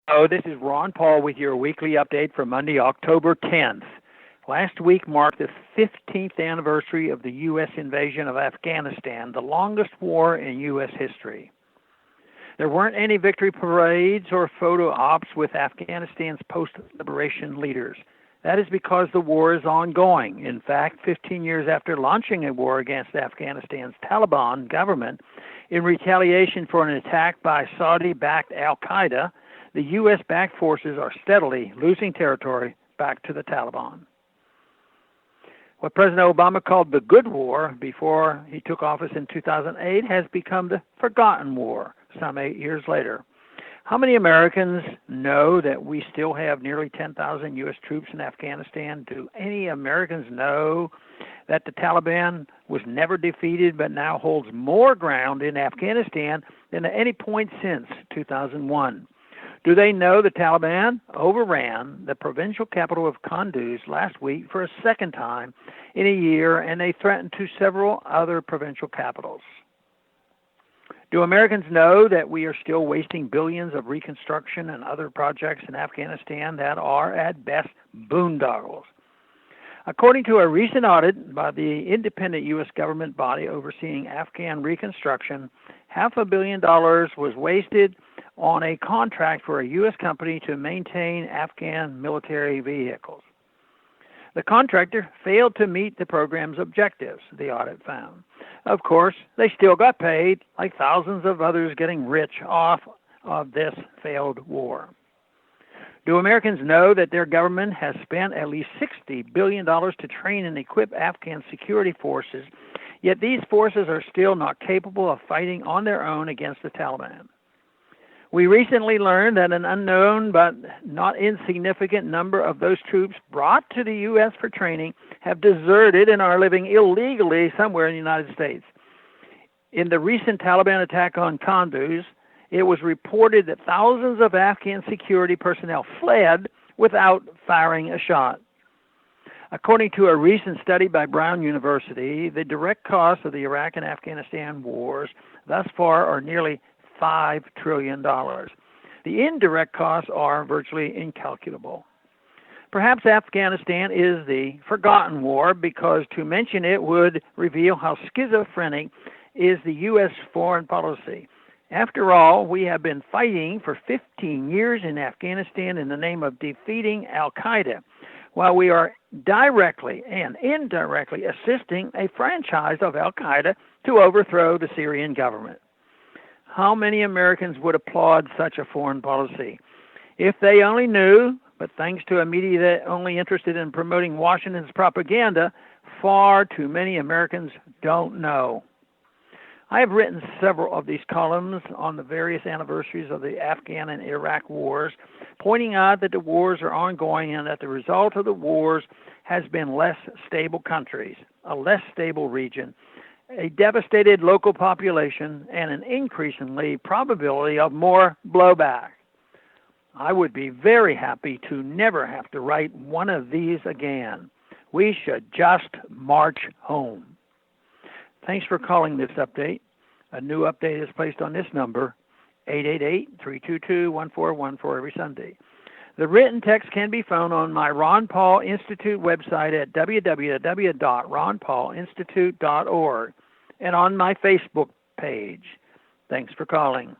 Hello, this is Ron Paul with your weekly update for Monday, October 10th. Last week marked the 15th anniversary of the U.S. invasion of Afghanistan, the longest war in U.S. history. There weren't any victory parades or photo ops with Afghanistan's post-liberation leaders. That is because the war is ongoing. In fact, 15 years after launching a war against Afghanistan's Taliban government in retaliation for an attack by Saudi-backed al-Qaeda, the U.S.-backed forces are steadily losing territory back to the Taliban. What President Obama called the good war before he took office in 2008 has become the forgotten war some 8 years later. How many Americans know that we still have nearly 10,000 U.S. troops in Afghanistan? Do any Americans know that the Taliban was never defeated but now holds more ground in Afghanistan than at any point since 2001? Do they know the Taliban overran the provincial capital of Kunduz last week for a second time in a year, and they threatened to several other provincial capitals? Do Americans know that we are still wasting billions of reconstruction and other projects in Afghanistan that are, at best, boondoggles? According to a recent audit by the independent U.S. government body overseeing Afghan reconstruction, $500 million was wasted on a contract for a U.S. company to maintain Afghan military vehicles. The contractor failed to meet the program's objectives, the audit found. Of course, they still got paid, like thousands of others getting rich off of this failed war. Do Americans know that their government has spent at least $60 billion to train and equip Afghan security forces, yet these forces are still not capable of fighting on their own against the Taliban? We recently learned that an unknown but not insignificant number of those troops brought to the U.S. for training have deserted and are living illegally somewhere in the United States. In the recent Taliban attack on Kunduz, it was reported that thousands of Afghan security personnel fled without firing a shot. According to a recent study by Brown University, the direct costs of the Iraq and Afghanistan wars thus far are nearly $5 trillion. The indirect costs are virtually incalculable. Perhaps Afghanistan is the forgotten war because to mention it would reveal how schizophrenic is the U.S. foreign policy. After all, we have been fighting for 15 years in Afghanistan in the name of defeating al-Qaeda, while we are directly and indirectly assisting a franchise of al-Qaeda to overthrow the Syrian government. How many Americans would applaud such a foreign policy? If they only knew, but thanks to a media that only interested in promoting Washington's propaganda, far too many Americans don't know. I have written several of these columns on the various anniversaries of the Afghan and Iraq wars, pointing out that the wars are ongoing and that the result of the wars has been less stable countries, a less stable region, a devastated local population, and an increasingly probability of more blowback. I would be very happy to never have to write one of these again. We should just march home. Thanks for calling this update. A new update is placed on this number, 888-322-1414 every Sunday. The written text can be found on my Ron Paul Institute website at www.ronpaulinstitute.org and on my Facebook page. Thanks for calling.